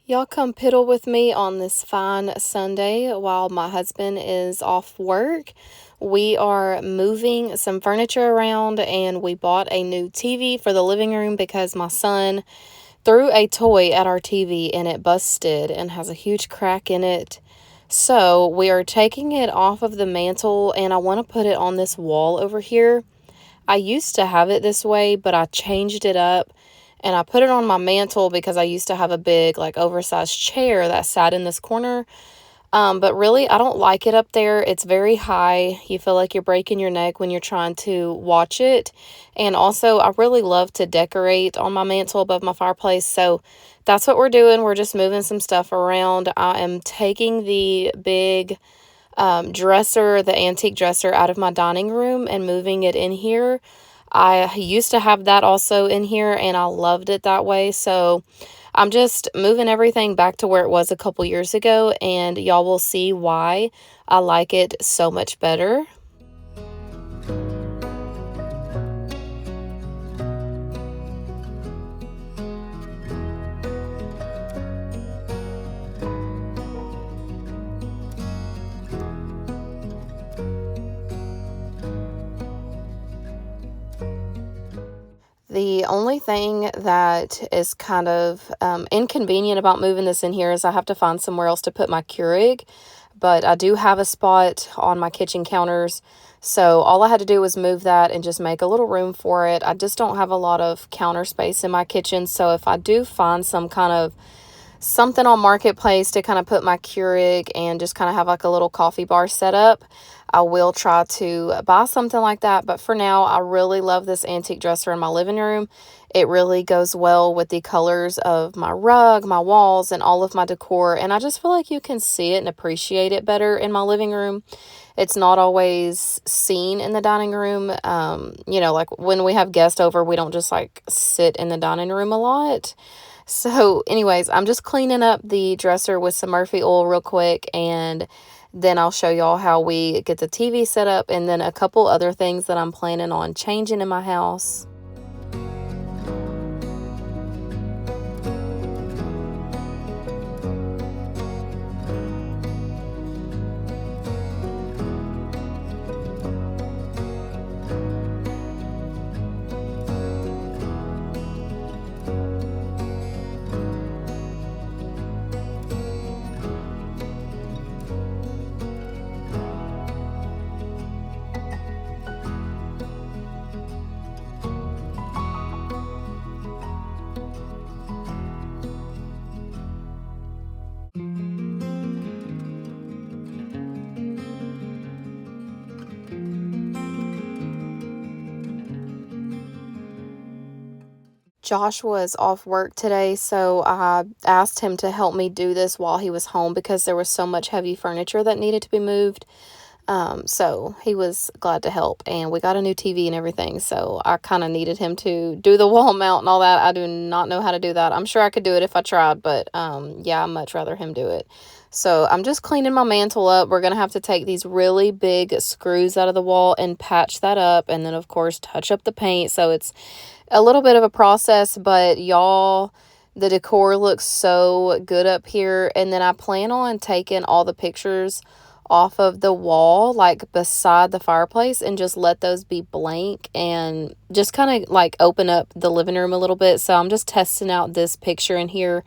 Y'all come piddle with me on this fine Sunday while my husband is off work. We are moving some furniture around and we bought a new TV for the living room because my son threw a toy at our TV and it busted and has a huge crack in it. So we are taking it off of the mantle and I want to put it on this wall over here. I used to have it this way, but I changed it up and I put it on my mantle because I used to have a big, like, oversized chair that sat in this corner. But really, I don't like it up there. It's very high. You feel like you're breaking your neck when you're trying to watch it. And also, I really love to decorate on my mantle above my fireplace. So that's what we're doing. We're just moving some stuff around. I am taking the big dresser, the antique dresser, out of my dining room and moving it in here. I used to have that also in here and I loved it that way. So I'm just moving everything back to where it was a couple years ago, and y'all will see why I like it so much better. The only thing that is kind of inconvenient about moving this in here is I have to find somewhere else to put my Keurig, but I do have a spot on my kitchen counters, so all I had to do was move that and just make a little room for it. I just don't have a lot of counter space in my kitchen, so if I do find some kind of something on Marketplace to kind of put my Keurig and just kind of have like a little coffee bar set up, I will try to buy something like that. But for now, I really love this antique dresser in my living room. It really goes well with the colors of my rug, my walls, and all of my decor. And I just feel like you can see it and appreciate it better in my living room. It's not always seen in the dining room. Like when we have guests over, we don't just like sit in the dining room a lot. So, anyways, I'm just cleaning up the dresser with some Murphy oil real quick, and then I'll show y'all how we get the TV set up and then a couple other things that I'm planning on changing in my house. Josh was off work today, so I asked him to help me do this while he was home because there was so much heavy furniture that needed to be moved. So he was glad to help, and we got a new TV and everything, so I kind of needed him to do the wall mount and all that. I do not know how to do that. I'm sure I could do it if I tried, but yeah, I'd much rather him do it. So I'm just cleaning my mantle up. We're going to have to take these really big screws out of the wall and patch that up, and then, of course, touch up the paint. So it's a little bit of a process, but y'all, the decor looks so good up here. And then I plan on taking all the pictures off of the wall, like beside the fireplace, and just let those be blank and just kind of like open up the living room a little bit. So I'm just testing out this picture in here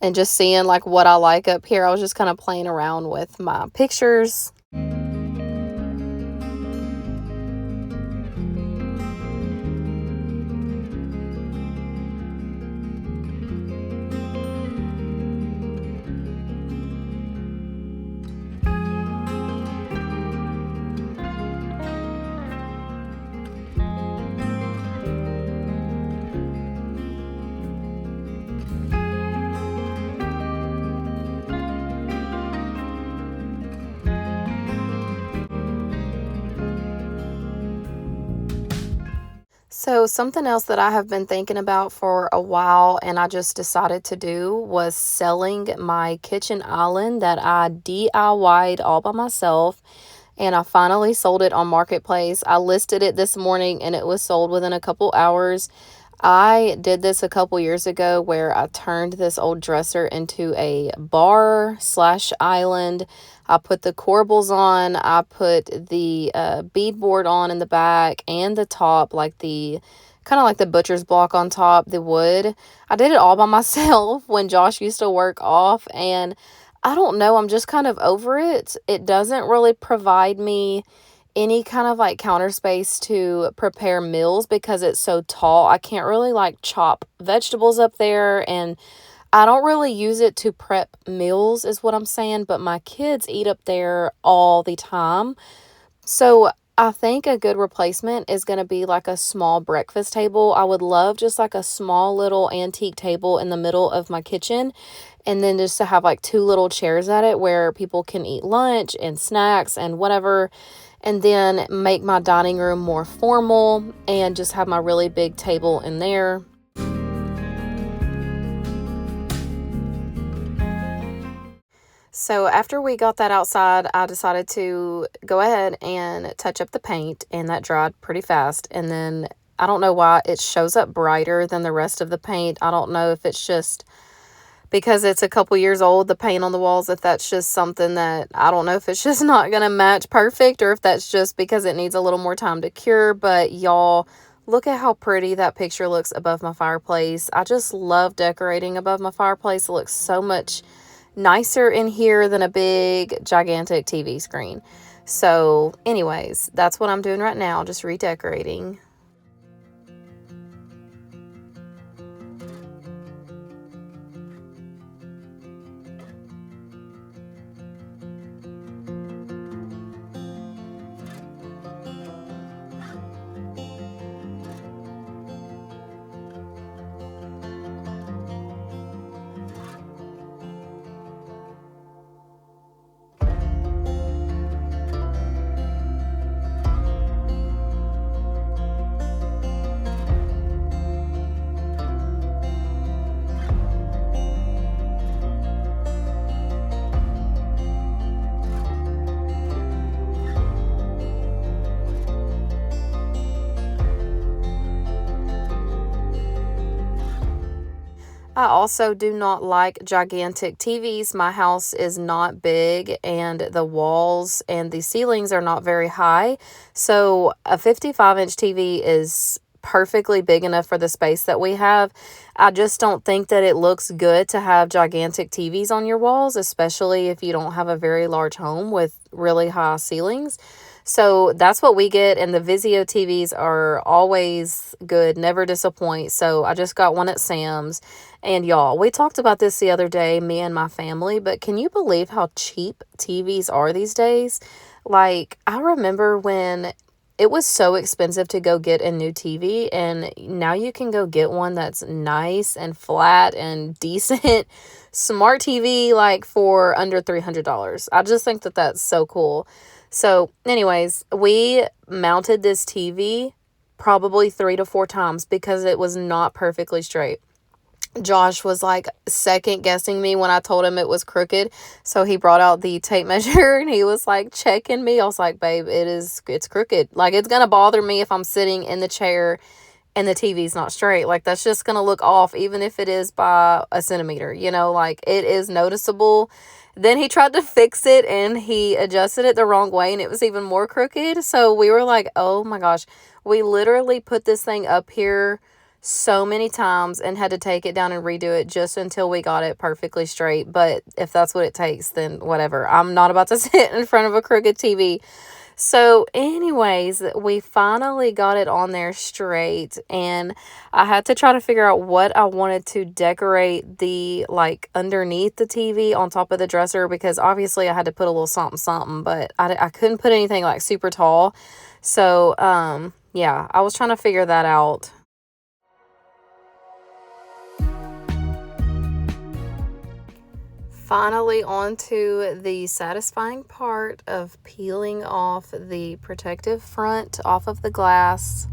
and just seeing like what I like up here. I was just kind of playing around with my pictures. So, something else that I have been thinking about for a while and I just decided to do was selling my kitchen island that I DIY'd all by myself. And I finally sold it on Marketplace. I listed it this morning and it was sold within a couple hours. I did this a couple years ago where I turned this old dresser into a bar slash island. I put the corbels on. I put the beadboard on in the back and the top, like the kind of like the butcher's block on top, the wood. I did it all by myself when Josh used to work off, and I don't know, I'm just kind of over it. It doesn't really provide me any kind of like counter space to prepare meals because it's so tall. I can't really like chop vegetables up there, and I don't really use it to prep meals is what I'm saying, but my kids eat up there all the time. So I think a good replacement is going to be like a small breakfast table. I would love just like a small little antique table in the middle of my kitchen, and then just to have like two little chairs at it where people can eat lunch and snacks and whatever, and then make my dining room more formal and just have my really big table in there. So after we got that outside, I decided to go ahead and touch up the paint, and that dried pretty fast. And then I don't know why it shows up brighter than the rest of the paint. I don't know if it's just because it's a couple years old, the paint on the walls, if that's just something that, I don't know if it's just not going to match perfect, or if that's just because it needs a little more time to cure. But y'all, look at how pretty that picture looks above my fireplace. I just love decorating above my fireplace. It looks so much nicer in here than a big, gigantic TV screen. So anyways, that's what I'm doing right now, just redecorating. I also do not like gigantic TVs. My house is not big, and the walls and the ceilings are not very high. So a 55-inch TV is perfectly big enough for the space that we have. I just don't think that it looks good to have gigantic TVs on your walls, especially if you don't have a very large home with really high ceilings. So that's what we get, and the Vizio TVs are always good, never disappoint. So I just got one at Sam's. And y'all, we talked about this the other day, me and my family, but can you believe how cheap TVs are these days? Like, I remember when it was so expensive to go get a new TV, and now you can go get one that's nice and flat and decent smart TV, like for under $300. I just think that that's so cool. So anyways, we mounted this TV probably 3 to 4 times because it was not perfectly straight. Josh was like second guessing me when I told him it was crooked. So he brought out the tape measure and he was like checking me. I was like, babe, it's crooked. Like, it's going to bother me if I'm sitting in the chair and the TV's not straight. Like, that's just going to look off, even if it is by a centimeter, like it is noticeable. Then he tried to fix it and he adjusted it the wrong way and it was even more crooked. So we were like, oh my gosh, we literally put this thing up here so many times and had to take it down and redo it just until we got it perfectly straight. But if that's what it takes, then whatever. I'm not about to sit in front of a crooked TV. So anyways, we finally got it on there straight, and I had to try to figure out what I wanted to decorate the, like, underneath the TV on top of the dresser, because obviously I had to put a little something something, but I couldn't put anything like super tall. So yeah, I was trying to figure that out. Finally, on to the satisfying part of peeling off the protective front off of the glass.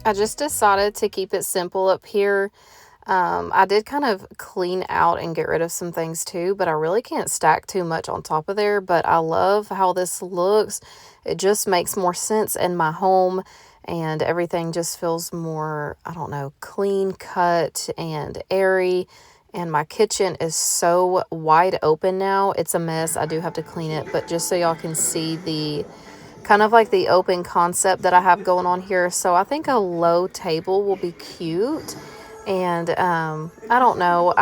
I just decided to keep it simple up here. I did kind of clean out and get rid of some things too, but I really can't stack too much on top of there. But I love how this looks. It just makes more sense in my home, and everything just feels more, I don't know, clean cut and airy. And my kitchen is so wide open now. It's a mess. I do have to clean it, but just so y'all can see the kind of like the open concept that I have going on here. So I think a low table will be cute. And I don't know.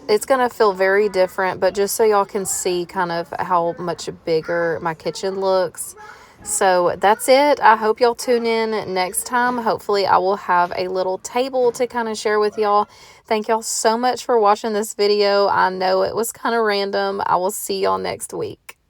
It's going to feel very different, but just so y'all can see kind of how much bigger my kitchen looks. So that's it. I hope y'all tune in next time. Hopefully I will have a little table to kind of share with y'all. Thank y'all so much for watching this video. I know it was kind of random. I will see y'all next week.